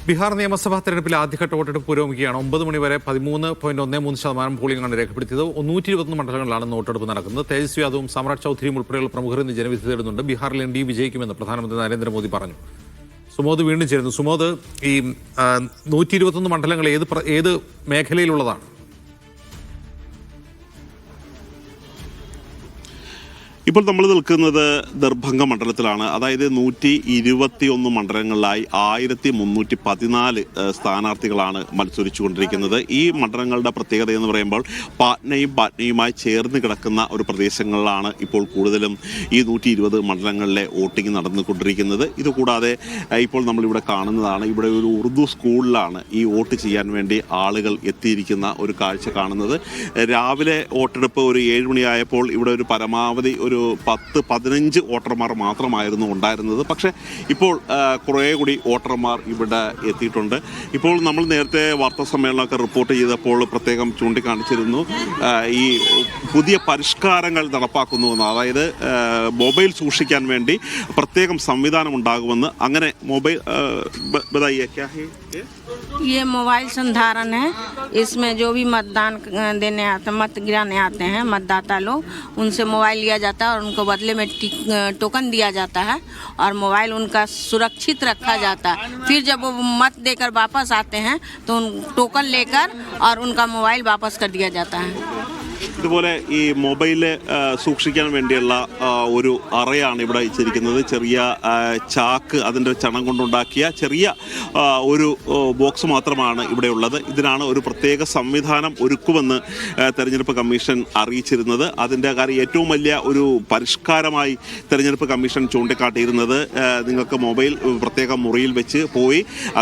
ബീഹാർ നിയമസഭാ തെരഞ്ഞെടുപ്പിൽ ആദ്യഘട്ട വോട്ടെടുപ്പ് പുരോഗമിക്കുകയാണ്. 9 മണി വരെ 13.13% പോളിംഗാണ് രേഖപ്പെടുത്തിയത്. 121 മണ്ഡലങ്ങളിലാണ് വോട്ടെടുപ്പ് നടക്കുന്നത്. തേജസ്വി യാദവും സമ്രാട് ചൌധരിയും ഉൾപ്പെടെയുള്ള പ്രമുഖർ ഇന്ന് ജനവിധി തേടുന്നുണ്ട്. ബീഹാറിൽ NDA വിജയിക്കുമെന്ന് പ്രധാനമന്ത്രി നരേന്ദ്രമോദി പറഞ്ഞു. സുമോദ് വീണ്ടും ചേരുന്നു. സുമോദ്, ഈ 121 മണ്ഡലങ്ങൾ ഏത് മേഖലയിലുള്ളതാണ്? ഇപ്പോൾ നമ്മൾ നിൽക്കുന്നത് ദർഭംഗ മണ്ഡലത്തിലാണ്. അതായത് 121 മണ്ഡലങ്ങളിലായി 1314 സ്ഥാനാർത്ഥികളാണ് മത്സരിച്ചുകൊണ്ടിരിക്കുന്നത്. ഈ മണ്ഡലങ്ങളുടെ പ്രത്യേകത എന്ന് പറയുമ്പോൾ പാറ്റ്നയുമായി ചേർന്ന് കിടക്കുന്ന ഒരു പ്രദേശങ്ങളിലാണ് ഇപ്പോൾ കൂടുതലും ഈ 120 മണ്ഡലങ്ങളിലെ വോട്ടിംഗ് നടന്നുകൊണ്ടിരിക്കുന്നത്. ഇതുകൂടാതെ ഇപ്പോൾ നമ്മളിവിടെ കാണുന്നതാണ്, ഇവിടെ ഒരു ഉറുദു സ്കൂളിലാണ് ഈ വോട്ട് ചെയ്യാൻ വേണ്ടി ആളുകൾ എത്തിയിരിക്കുന്ന ഒരു കാഴ്ച കാണുന്നത്. രാവിലെ വോട്ടെടുപ്പ് ഒരു 7 മണിയായപ്പോൾ ഇവിടെ ഒരു പരമാവധി ഒരു 10-15 വോട്ടർമാർ മാത്രമായിരുന്നു ഉണ്ടായിരുന്നത്. പക്ഷേ ഇപ്പോൾ കുറേ കൂടി വോട്ടർമാർ ഇവിടെ എത്തിയിട്ടുണ്ട്. ഇപ്പോൾ നമ്മൾ നേരത്തെ വാർത്താ സമ്മേളനമൊക്കെ റിപ്പോർട്ട് ചെയ്തപ്പോൾ പ്രത്യേകം ചൂണ്ടിക്കാണിച്ചിരുന്നു ഈ പുതിയ പരിഷ്കാരങ്ങൾ നടപ്പാക്കുന്നുവെന്ന്. അതായത് മൊബൈൽ സൂക്ഷിക്കാൻ വേണ്ടി പ്രത്യേകം സംവിധാനം ഉണ്ടാകുമെന്ന്. അങ്ങനെ മൊബൈൽ ये मोबाइल संधारण है. इसमें जो भी मतदान देने आते, मत गिराने आते हैं मतदाता लोग, उनसे मोबाइल लिया जाता है और उनको बदले में टोकन दिया जाता है और मोबाइल उनका सुरक्षित रखा जाता है. फिर जब वो मत देकर वापस आते हैं तो उन टोकन लेकर और उनका मोबाइल वापस कर दिया जाता है. ഇതുപോലെ ഈ മൊബൈല് സൂക്ഷിക്കാൻ വേണ്ടിയുള്ള ഒരു അറയാണ് ഇവിടെ വെച്ചിരിക്കുന്നത്. ചെറിയ ചാക്ക്, അതിൻ്റെ ചണം കൊണ്ടുണ്ടാക്കിയ ചെറിയ ഒരു ബോക്സ് മാത്രമാണ് ഇവിടെ ഉള്ളത്. ഇതിനാണ് ഒരു പ്രത്യേക സംവിധാനം ഒരുക്കുമെന്ന് തെരഞ്ഞെടുപ്പ് കമ്മീഷൻ അറിയിച്ചിരുന്നത്. അതിൻ്റെ കാര്യം ഏറ്റവും വലിയ ഒരു പരിഷ്കാരമായി തെരഞ്ഞെടുപ്പ് കമ്മീഷൻ ചൂണ്ടിക്കാട്ടിയിരുന്നത്, നിങ്ങൾക്ക് മൊബൈൽ പ്രത്യേക മുറിയിൽ വെച്ച് പോയി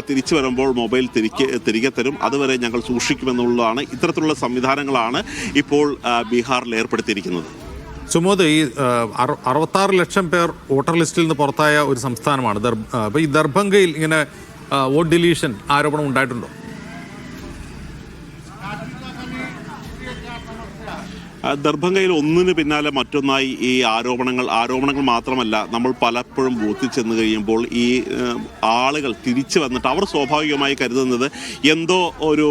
തിരിച്ചു വരുമ്പോൾ മൊബൈൽ തിരികെ തരും, അതുവരെ ഞങ്ങൾ സൂക്ഷിക്കുമെന്നുള്ളതാണ്. ഇത്തരത്തിലുള്ള സംവിധാനങ്ങളാണ് ഇപ്പോൾ ബീഹാറിൽ ഏർപ്പെടുത്തിയിരിക്കുന്നത്. സുമോദ്, ഈ 66 ലക്ഷം പേർ വോട്ടർ ലിസ്റ്റിൽ നിന്ന് പുറത്തായ ഒരു സംസ്ഥാനമാണ്. അപ്പോൾ ഈ ദർഭംഗയിൽ ഇങ്ങനെ വോട്ട് ഡിലീഷൻ ആരോപണം ഉണ്ടായിട്ടുണ്ടോ? ദർഭംഗയിൽ ഒന്നിന് പിന്നാലെ മറ്റൊന്നായി ഈ ആരോപണങ്ങൾ മാത്രമല്ല, നമ്മൾ പലപ്പോഴും ബൂത്തിൽ ചെന്ന് കഴിയുമ്പോൾ ഈ ആളുകൾ തിരിച്ചു വന്നിട്ട് അവർ സ്വാഭാവികമായി കരുതുന്നത് എന്തോ ഒരു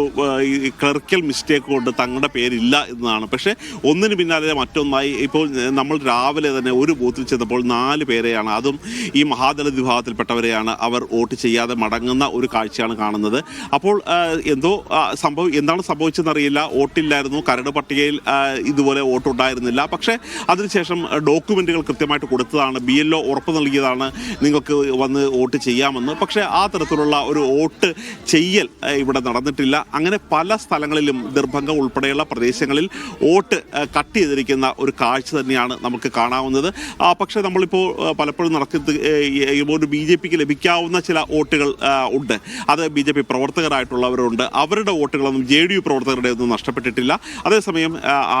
ക്ലറിക്കൽ മിസ്റ്റേക്ക് കൊണ്ട് തങ്ങളുടെ പേരില്ല എന്നതാണ്. പക്ഷേ ഒന്നിന് പിന്നാലെ മറ്റൊന്നായി ഇപ്പോൾ നമ്മൾ രാവിലെ തന്നെ ഒരു ബൂത്തിൽ ചെന്നപ്പോൾ 4 പേരെയാണ്, അതും ഈ മഹാദളിത് വിഭാഗത്തിൽപ്പെട്ടവരെയാണ്, അവർ വോട്ട് ചെയ്യാതെ മടങ്ങുന്ന ഒരു കാഴ്ചയാണ് കാണുന്നത്. അപ്പോൾ എന്താണ് സംഭവിച്ചതെന്നറിയില്ല. വോട്ടില്ലായിരുന്നു, കരട് പട്ടികയിൽ ഇതുപോലെ വോട്ടുണ്ടായിരുന്നില്ല. പക്ഷേ അതിനുശേഷം ഡോക്യുമെൻറ്റുകൾ കൃത്യമായിട്ട് കൊടുത്തതാണ്, BLO ഉറപ്പ് നൽകിയതാണ് നിങ്ങൾക്ക് വന്ന് വോട്ട് ചെയ്യാമെന്ന്. പക്ഷേ ആ തരത്തിലുള്ള ഒരു വോട്ട് ചെയ്യൽ ഇവിടെ നടന്നിട്ടില്ല. അങ്ങനെ പല സ്ഥലങ്ങളിലും ദർഭംഗ ഉൾപ്പെടെയുള്ള പ്രദേശങ്ങളിൽ വോട്ട് കട്ട് ചെയ്തിരിക്കുന്ന ഒരു കാഴ്ച തന്നെയാണ് നമുക്ക് കാണാവുന്നത്. പക്ഷേ നമ്മളിപ്പോൾ പലപ്പോഴും ഒരു BJPക്ക് ലഭിക്കാവുന്ന ചില വോട്ടുകൾ ഉണ്ട്. അത് BJP പ്രവർത്തകരായിട്ടുള്ളവരുണ്ട്. അവരുടെ വോട്ടുകളൊന്നും JDU പ്രവർത്തകരുടെ ഒന്നും നഷ്ടപ്പെട്ടിട്ടില്ല. അതേസമയം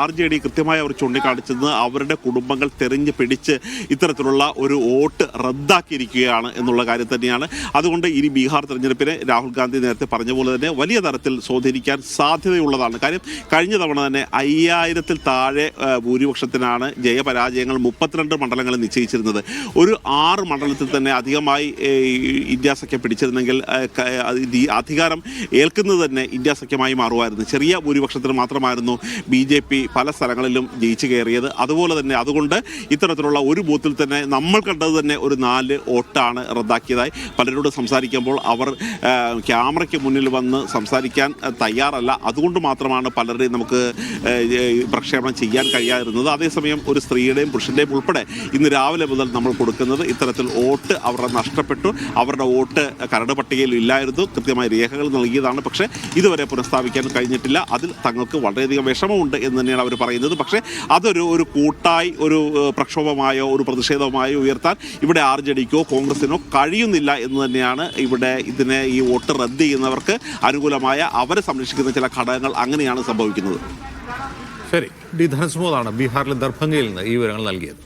RJD കൃത്യമായി അവർ ചൂണ്ടിക്കാണിച്ചത് അവരുടെ കുടുംബങ്ങൾ തെരഞ്ഞു പിടിച്ച് ഇത്തരത്തിലുള്ള ഒരു വോട്ട് റദ്ദാക്കിയിരിക്കുകയാണ് എന്നുള്ള കാര്യം തന്നെയാണ്. അതുകൊണ്ട് ഇനി ബീഹാർ തെരഞ്ഞെടുപ്പിനെ രാഹുൽ ഗാന്ധി നേരത്തെ പറഞ്ഞ പോലെ തന്നെ വലിയ തരത്തിൽ സ്വാധീനിക്കാൻ സാധ്യതയുള്ളതാണ്. കാര്യം കഴിഞ്ഞ തവണ തന്നെ 5000-ൽ താഴെ ഭൂരിപക്ഷത്തിനാണ് ജയപരാജയങ്ങൾ 32 മണ്ഡലങ്ങളിൽ നിശ്ചയിച്ചിരുന്നത്. ഒരു 6 മണ്ഡലത്തിൽ തന്നെ അധികമായി ഇന്ത്യ സഖ്യം പിടിച്ചിരുന്നെങ്കിൽ അധികാരം ഏൽക്കുന്നത് തന്നെ ഇന്ത്യ സഖ്യമായി മാറുമായിരുന്നു. ചെറിയ ഭൂരിപക്ഷത്തിന് മാത്രമായിരുന്നു BJP പല സ്ഥലങ്ങളിലും ജയിച്ചു കയറിയത്. അതുകൊണ്ട് ഇത്തരത്തിലുള്ള ഒരു ബൂത്തിൽ തന്നെ നമ്മൾ കണ്ടത് തന്നെ ഒരു 4 വോട്ടാണ് റദ്ദാക്കിയതായി. പലരോട് സംസാരിക്കുമ്പോൾ അവർ ക്യാമറയ്ക്ക് മുന്നിൽ വന്ന് സംസാരിക്കാൻ തയ്യാറല്ല. അതുകൊണ്ട് മാത്രമാണ് പലരുടെയും നമുക്ക് പ്രക്ഷേപണം ചെയ്യാൻ കഴിയാതിരുന്നത്. അതേസമയം ഒരു സ്ത്രീയുടെയും പുരുഷൻ്റെയും ഉൾപ്പെടെ ഇന്ന് രാവിലെ മുതൽ നമ്മൾ കൊടുക്കുന്നത് ഇത്തരത്തിൽ വോട്ട് അവരുടെ നഷ്ടപ്പെട്ടു, അവരുടെ വോട്ട് കരട് പട്ടികയിൽ ഇല്ലായിരുന്നു, കൃത്യമായ രേഖകൾ നൽകിയതാണ്. പക്ഷേ ഇതുവരെ പുനഃസ്ഥാപിക്കാൻ കഴിഞ്ഞിട്ടില്ല. അതിൽ തങ്ങൾക്ക് വളരെയധികം വിഷമമുണ്ട് എന്ന് തന്നെയാണ് അവർ പറയുന്നത്. പക്ഷേ അതൊരു കൂട്ടായി ഒരു പ്രക്ഷോഭമായോ ഒരു പ്രതിഷേധമായോ ഉയർത്താൻ ഇവിടെ RJDക്കോ കോൺഗ്രസിനോ കഴിയുന്നില്ല എന്ന് തന്നെയാണ് ഇവിടെ ഈ വോട്ട് റദ്ദ് ചെയ്യുന്നവർക്ക് അനുകൂലമായ അവരെ സംരക്ഷിക്കുന്ന ചില ഘടകങ്ങൾ അങ്ങനെയാണ് സംഭവിക്കുന്നത്. ശരി, ധനസുമോദാണ് ബീഹാറിലെ ദർഭംഗയിൽ നിന്ന് ഈ വിവരങ്ങൾ നൽകിയത്.